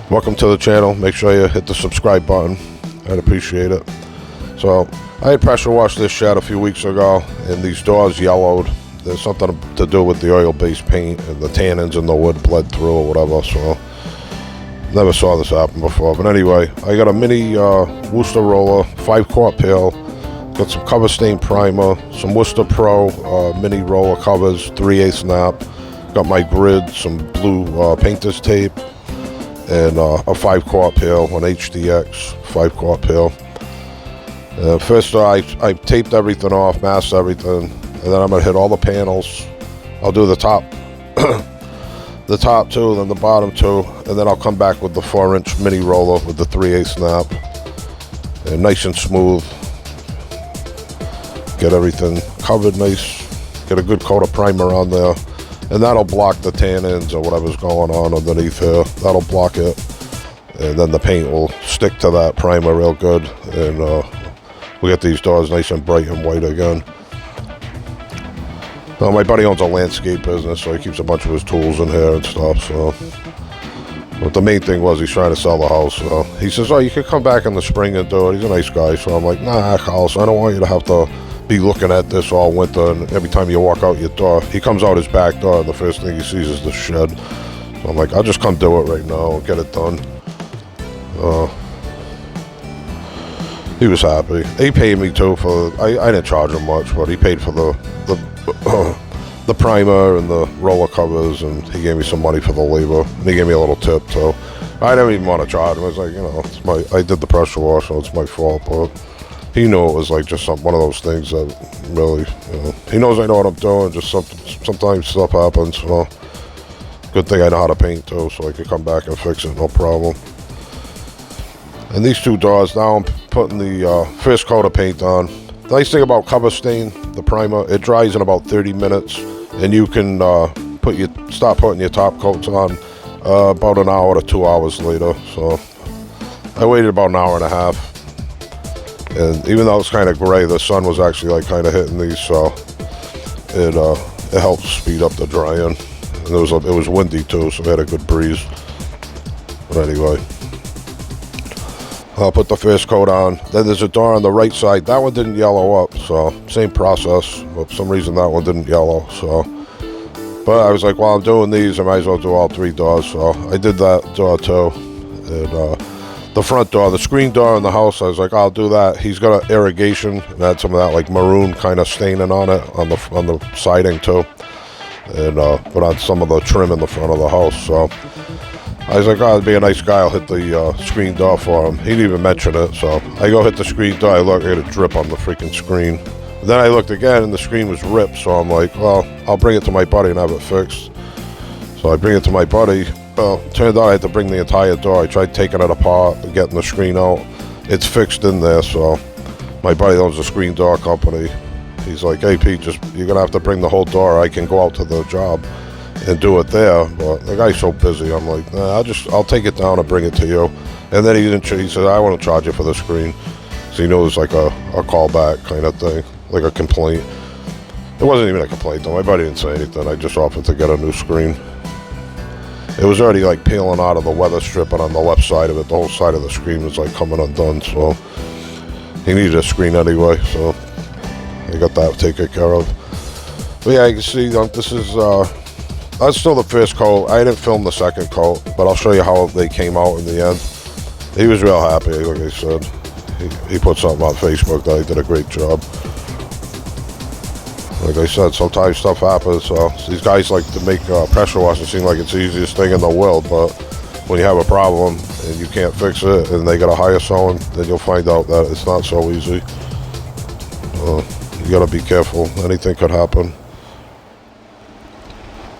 Welcome to the channel. Make sure you hit the subscribe button. I'd appreciate it. So I had pressure washed this shed a few weeks ago and these doors yellowed. There's something to do with the oil-based paint and the tannins in the wood bled through or whatever. So never saw this happen before. But anyway, I got a mini Worcester roller, 5-quart pail. Got some cover stain primer, some Worcester Pro mini roller covers, 3/8 nap. Got my grid, some blue painter's tape, and a 5-quart pail, an HDX 5-quart pail. First I taped everything off, masked everything, and then I'm gonna hit all the panels. I'll do the top, the top two, then the bottom two, and then I'll come back with the 4-inch mini roller with the 3/8 nap, and nice and smooth. Get everything covered nice. Get a good coat of primer on there. And that'll block the tannins or whatever's going on underneath here. That'll block it. And then the paint will stick to that primer real good. And we'll get these doors nice and bright and white again. Now, my buddy owns a landscape business, so he keeps a bunch of his tools in here and stuff. So, but the main thing was he's trying to sell the house. So he says, oh, you could come back in the spring and do it. He's a nice guy. So I'm like, nah, Carlos, I don't want you to have to be looking at this all winter, and every time you walk out your door, he comes out his back door and the first thing he sees is the shed. So I'm like, I'll just come do it right now and get it done. He was happy. He paid me too for, I didn't charge him much, but he paid for the primer and the roller covers, and he gave me some money for the labor, and he gave me a little tip. So I didn't even want to charge him. I was like, you know, I did the pressure wash, so it's my fault, but he knew it was like just one of those things that really, you know, he knows I know what I'm doing. Just sometimes stuff happens. So good thing I know how to paint too, so I could come back and fix it, no problem. And these two doors, now I'm putting the first coat of paint on. The nice thing about cover stain, the primer, it dries in about 30 minutes, and you can start putting your top coats on about an hour to 2 hours later. So I waited about an hour and a half. And even though it's kind of gray, the sun was actually like kind of hitting these, so it helped speed up the drying. And it was windy too, so we had a good breeze. But anyway, I'll put the first coat on. Then there's a door on the right side. That one didn't yellow up, so same process. But for some reason that one didn't yellow. So, but I was like, while I'm doing these, I might as well do all 3 doors. So I did that door too. And the front door, the screen door in the house, I was like, I'll do that. He's got an irrigation and had some of that like maroon kind of staining on it on the siding too, and put on some of the trim in the front of the house. So I was like, oh, I'd be a nice guy. I'll hit the screen door for him. He didn't even mention it. So I go hit the screen door. I look, I get a drip on the freaking screen. And then I looked again, and the screen was ripped. So I'm like, well, I'll bring it to my buddy and have it fixed. So I bring it to my buddy. Well, turned out I had to bring the entire door. I tried taking it apart and getting the screen out. It's fixed in there, so my buddy owns a screen door company. He's like, hey Pete, you're gonna have to bring the whole door. I can go out to the job and do it there, but the guy's so busy. I'm like, nah, I'll take it down and bring it to you. And then he said, I want to charge you for the screen. So he knows like a callback kind of thing, like a complaint. It wasn't even a complaint though. My buddy didn't say anything. I just offered to get a new screen. It was already like peeling out of the weather strip, and on the left side of it, the whole side of the screen was like coming undone. So he needed a screen anyway, so I got that taken care of. But yeah, you can see this is that's still the first coat. I didn't film the second coat, but I'll show you how they came out in the end. He was real happy, like I said. He put something on Facebook that I did a great job. Like I said, sometimes stuff happens. So these guys like to make pressure washing seem like it's the easiest thing in the world, but when you have a problem and you can't fix it and they gotta hire someone, then you'll find out that it's not so easy. You gotta be careful. Anything could happen.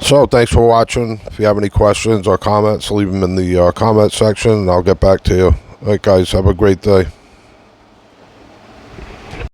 So thanks for watching. If you have any questions or comments, leave them in the comment section and I'll get back to you. All right guys, have a great day.